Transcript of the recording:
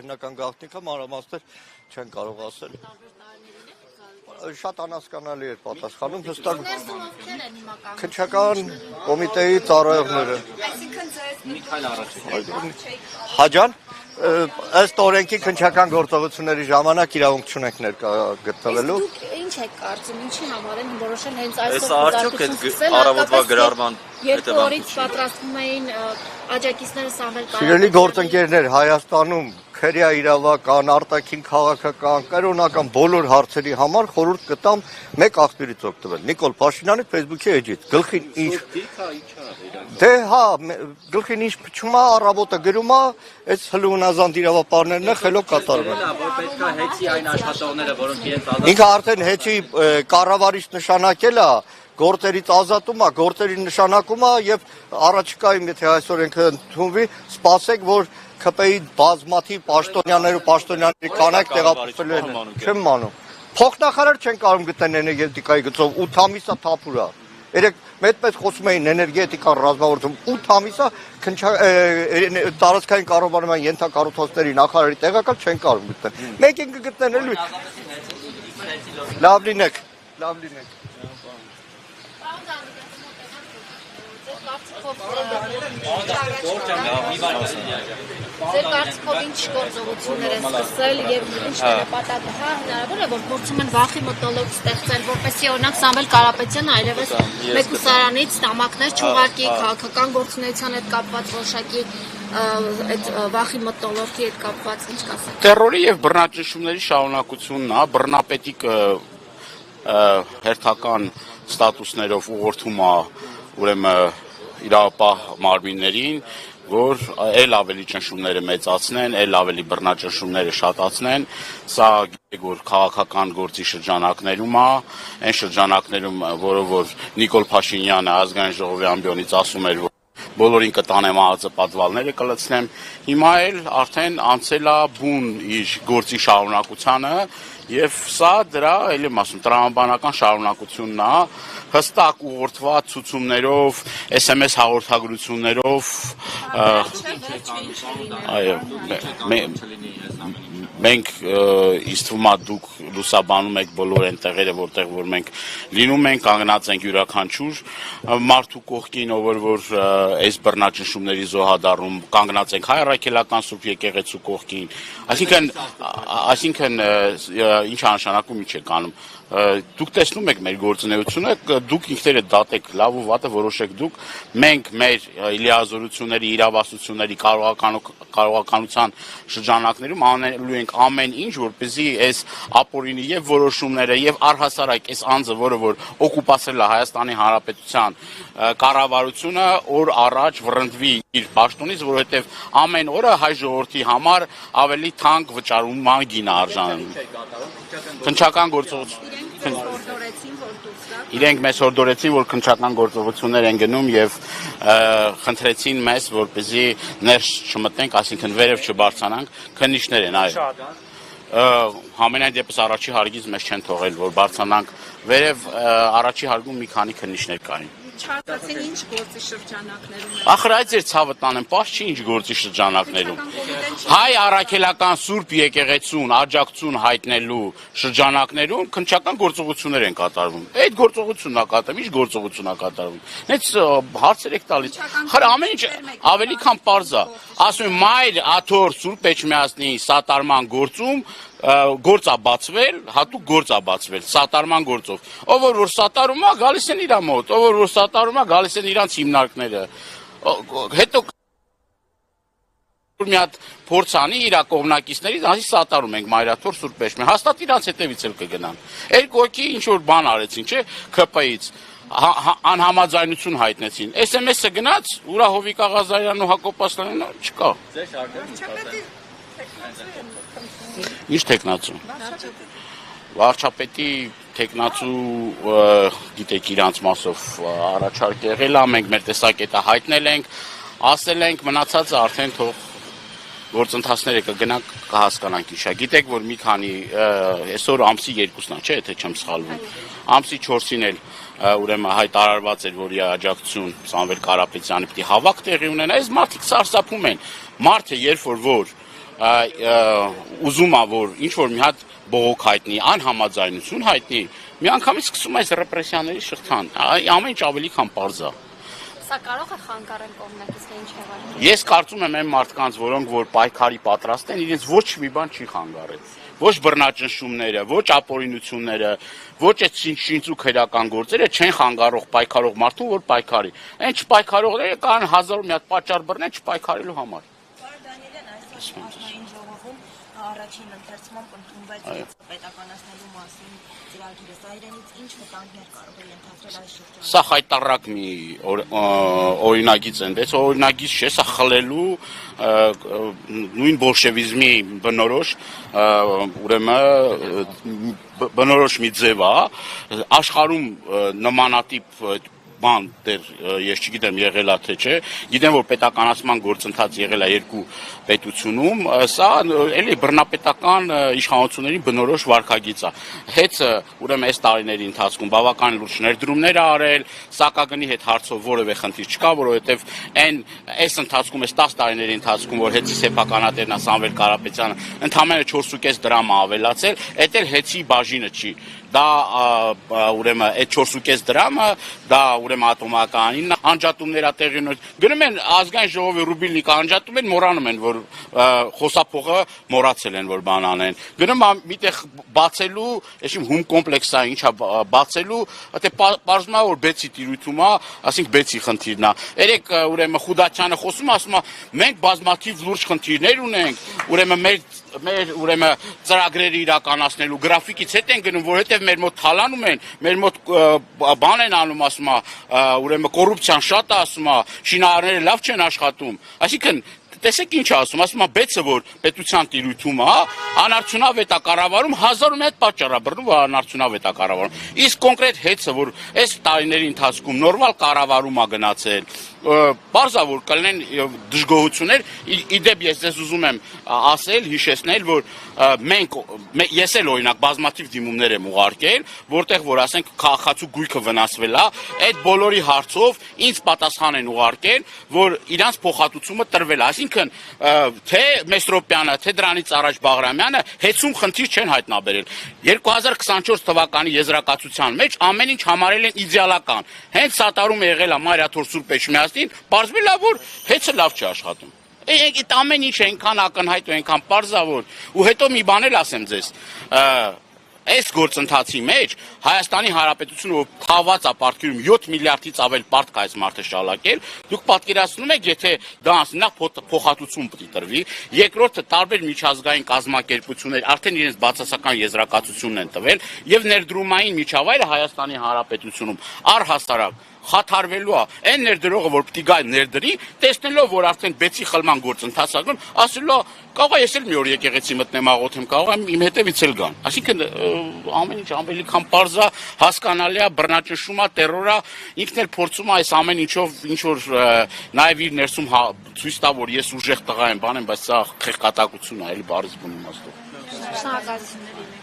քննական գաղտնիքը մանրամասներ չեն կարող ասել։ Շատ անհասկանալի էր պատասխանում, հստակ քննչական կոմիտեի ծառայողները։ Հաջան, ըստ օրենքի քննչական գործողությունների ժամանակ իրավունք չունենք ներկա գտնվելու։ Ինչ եք կարծում, ինչի համար են որոշել հենց այսօր արդյոք այդ առավոտվա գրառման երկու օրից պատրաստվում էին աջակիցները Սամվել Կարապետյանը։ Սիրելի գործընկերներ, Հայաստանում քրեա իրավական, արտաքին քաղաքական, կրոնական բոլոր հարցերի համար խորհուրդ կտամ մեկ աղբյուրից օգտվել։ Նիկոլ Փաշինյանի Facebook-ի էջից։ Գլխին ինչ։ Դե հա, գլխին ինչ փչում է, առավոտը գրում է, այս հլունազանդ իրավապահներն խելոք կատարում են։ Պետք է հեծի այն աշխատողները, որոնք իրենց Ինքը արդեն հեծի կառավարիչ նշանակել է, գործերից ազատում է, գործերի նշանակում է եւ առաջիկայում եթե այսօր ինքը ընդունվի, սպասեք, որ ԿՊ-ի բազմաթիվ պաշտոնյաների կանայք տեղափոխվելու են։ Չեմ մանում։ Փոխնախարար չեն կարող գտնել էներգետիկայի գծով 8 ամիսա թափուր է։ Երեք մեծ խոսում էին էներգետիկան ռազմավորում 8 ամիսա տարածքային կառավարման ենթակառուցվածքների նախարարի տեղակալ չեն կարող գտնել։ Մեկին կգտնեն էլի։ Լավ լինեք։ Ձեր կարծիքով ինչ գործողություններ են սկսել եւ ինչ նպատակը հնարավոր է որ փորձում են վախի մթնոլորտ ստեղծել որպեսզի օրինակ Սամվել Կարապետյանը այլևս մեկուսարանից նամակներ չուղարկի քաղաքական գործունեության հետ կապված որոշակի այդ վախի մթնոլորտի հետ կապված ինչ կասեք։ Տերորի եւ բռնաճնշումների շարունակությունն է, բռնապետիկը հերթական ստատուսներով ուղղորդում է ուրեմն իրավապահ մարմիններին, որ էլ ավելի ճնշումները մեծացնեն, էլ ավելի բռնաճնշումները շատացնեն, սա որ քաղաքական գործի շրջանակներում է, այն շրջանակներում, որ Նիկոլ Փաշինյանը ազգային ժողովի ամբիոնից ասում էր, որ բոլորին կտանեմ ԱԱԾ պատվալները կլցնեմ, հիմա էլ արդեն անցել է բուն իր գործի շարունակությանը եւ սա դրա էլ եմ ասում տրամաբանական շարունակությունն է հստակ ուղղորդված ցուցումներով, SMS հաղորդագրություններով, այո, մենք ինձ թվում է դուք լուսաբանում եք բոլոր այն տեղերը, որտեղ որ մենք լինում ենք, կանգնած ենք յուրաքանչյուր մարդու կողքին, ով որ այս բռնաճնշումների զոհադառնում, կանգնած ենք հայ առաքելական Սուրբ եկեղեցու կողքին, այսինքն ինչ անշանակում ինչ եք անում դուք տեսնում եք մեր գործունեությունը, դուք ինքներդ դատեք լավ ու վատը որոշեք դուք, մենք մեր լիազորությունների, իրավասությունների կարողականության շրջանակներում անելու ենք ամեն ինչ, որպեսզի այս ապօրինի եւ որոշումները եւ առհասարակ այս անձը, որը որ օկուպացրել է Հայաստանի Հանրապետության կառավարությունը, օր առաջ վռնդվի իր պաշտոնից, որովհետեւ ամեն օրը հայ ժողովրդի համար ավելի թանկ վճարման գին է արժանում։ Քննչական գործողություն Իրենք մեզ հորդորեցին, որ քննչական գործողություններ են գնում եւ խնդրեցին մեզ, որպեսզի ներս չմտնենք, այսինքն վերև չբարձրանանք, քննիչներ են, այո։ Համենայն դեպս առաջի հարգից մեզ չեն թողել, որ բարձրանանք վերև, առաջի հարգում մի քանի քննիչներ կային։ Չարծացին ինչ գործի շրջանակներում։ Ախր այդ ձեր ցավը տանեմ, պաշ չի ինչ գործի շրջանակներում։ Հայ առաքելական Սուրբ եկեղեցուն աջակցություն հայտնելու շրջանակներում քննչական գործողություններ են կատարվում։ Այդ գործողությունն է կատարվում, ինչ գործողություն է կատարվում։ Նենց հարցեր եք տալիս։ Խր ամեն ինչ ավելի քան պարզ է։ Ասում եմ մայր աթոր Սուրբ Էջմիածնի սատարման գործում գործ է բացվել, հատուկ գործ է բացվել սատարման գործով։ Ով որ սատարում է, գալիս են իր մոտ, ով որ սատարում է, գալիս են իրանց հիմնարկները։ Հետո մի հատ փորձ անի իր կողմնակիցներից, ասի սատարում ենք Մայրաթոր Սուրբ Էջմիածնին, հաստատ իրանց հետևից էլ կգնան։ Երկու հոգի ինչ որ բան արեցին, չէ՞, ԿՊ-ից անհամաձայնություն հայտնեցին։ SMS-ը գնաց, ուրա Հովիկ Աղազարյանն ու Հակոբ Ասլանյանը չկա։ Ինչ տեխնացու։ Վարչապետի տեխնացու գիտեք իրանց մասով առաջարկ եղել է, մենք մեր տեսակետը հայտնել ենք, ասել ենք մնացածը արդեն թող գործընթացները կգնանք կհասկանանք իշա։ Գիտեք որ մի քանի այսօր ամսի 2-ն է, չէ՞, եթե չեմ սխալվում։ Ամսի 4-ին էլ ուրեմն հայտարարված էր, որ իր աջակցություն Սամվել Կարապետյանը պիտի հավաք տեղի ունենա, այս մարդիկ սարսափում են։ Մարդը երբ որ ուզում է որ ինչ որ մի հատ բողոք հայտնի, անհամաձայնություն հայտնի, միանգամից սկսում է այս ռեպրեսիաների շղթան, ամեն ինչ ավելի քան պարզ է։ Սա կարող է խանգարել կողմնակիցների ինչ հեղափոխություն։ Ես կարծում եմ այն մարդկանց, որոնք որ պայքարի պատրաստ են, իրենց ոչ մի բան չի խանգարել։ Ոչ բռնաճնշումները, ոչ ապօրինությունները, ոչ այդ շինծու քրական գործերը չեն խանգարող պայքարող մարդուն, որ պայքարի։ Այն չպայքարողները կան 1000 մի հատ պատճառ բռնեն չպայքարելու համար։ Աշխարհային ժողովում առաջին ընթերցումով ընդունվեց պետականացնելու մասին ծրագիրը, սա իրենից ինչ վտանգներ կարող է ենթադրել այս շրջանում։ Սա խայտառակ մի օրինագիծ ընդեց, օրինագիծ չէ, սա խլելու նույն բոլշևիզմի բնորոշ ուրեմն բնորոշ մի ձև է, աշխարհում նմանատիպ բան դեռ ես չգիտեմ եղել է թե չէ, գիտեմ որ պետականացման գործընթաց եղել է երկու պետությունում, սա էլի բռնապետական իշխանությունների բնորոշ վարքագիծ է։ Հեծը ուրեմն այս տարիների ընթացքում բավական լուրջ ներդրումներ ա արել, սակագնի հետ հարցով որևէ խնդիր չկա, որովհետև այս ընթացքում այս 10 տարիների ընթացքում որ հեծի սեփականատերն է Սամվել Կարապետյանը ընդամենը 4.5 դրամ ա ավելացել, էդ էլ հեծի բաժինը չի։ Դա ուրեմն այդ 4.5 դրամը դա ուրեմն ատոմականին անջատումներ ա տեղի ունեցել։ Գնում են ազգային ժողովի ռուբիլնիկ անջատում են, մոռանում են որ խոսափողը մոռացել են որ բան անեն։ Գնում ա միտեղ բացելու, այսինքն հում կոմպլեքսա ինչա բացելու, դե բարձում է որ բեցի տիրույթում է, ասենք բեցի խնդիրն է։ Երեք ուրեմն Խուդաչյանը խոսում ասում է մենք բազմաթիվ լուրջ խնդիրներ ունենք, ուրեմն մեր ուրեմն ծրագրերը իրականացնելու գրաֆիկից հետ են գնում, որովհետև մեր մոտ թալանում են, մեր մոտ բան են անում, ասում է, ուրեմն կոռուպցիան շատ է, ասում է, շինարարները լավ չեն աշխատում։ Այսինքն տեսեք ինչ ասում, ասում է բեցը որ պետության տիրույթում է, անարդյունավետ է կառավարում, 1000 մի հատ պատճառ է բռնում, որ անարդյունավետ է կառավարում։ Իսկ կոնկրետ հեծը որ այս տարիների ընթացքում նորմալ կառավարում է գնացել, բարձա որ կլինեն դժգոհություններ, իդեպ ես ձեզ ուզում եմ ասել, հիշեցնել, որ ես էլ օրինակ բազմաթիվ դիմումներ եմ ուղարկել, որտեղ որ ասենք քաղաքացու գույքը վնասվել է, այդ բոլորի հարցով ինձ պատասխան են ուղարկել, որ իրանց փոխհատուցումը տրվել է, այսինքն թե Մեսրոպյանը, թե դրանից առաջ Բաղրամյանը հեծում խնդիր չեն հայտնաբերել։ 2024 թվականի եզրակացության մեջ ամեն ինչ համարել են իդեալական։ Հենց սատարում է եղել է Մարիաթոր Սուրբ Էջմիածնին, պարզվել է որ հեծը լավ չի աշխատում։ Այդ ամեն ինչ այնքան ակնհայտ ու այնքան պարզ է որ ու հետո մի բան էլ ասեմ ձեզ, այս գործընթացի մեջ Հայաստանի Հանրապետությունը որ թաված է պարտքերում 7 միլիարդից ավել պարտք այս մարդը շալակել, դուք պատկերացնում եք, եթե դա նախ փոխհատուցում պետք է տրվի, երկրորդը տարբեր միջազգային կազմակերպություններ արդեն իրենց բացասական եզրակացությունն են տվել եւ ներդրումային միջավայրը Հայաստանի Հանրապետությունում առհասարակ խաթարվելու է, այն ներդրողը որ պետք է գա ներդրի, տեսնելով որ արդեն բեցի խլման գործընթաց ա գնում, ասելու կարող է ես էլ մի օր եկեղեցի մտնեմ աղոթեմ, կարող է իմ հետևից էլ գան։ Այսինքն ամեն ինչ ավելի քան պարզ է, հասկանալի է, բռնաճնշում է, տերոր է, ինքն էլ փորձում է այս ամեն ինչով ինչ որ նաև իր ներսում ցույց տա որ ես ուժեղ տղա եմ, բան եմ, բայց սա խեղկատակություն է, էլի բառից բնիմաստով։ Շնորհակալություն։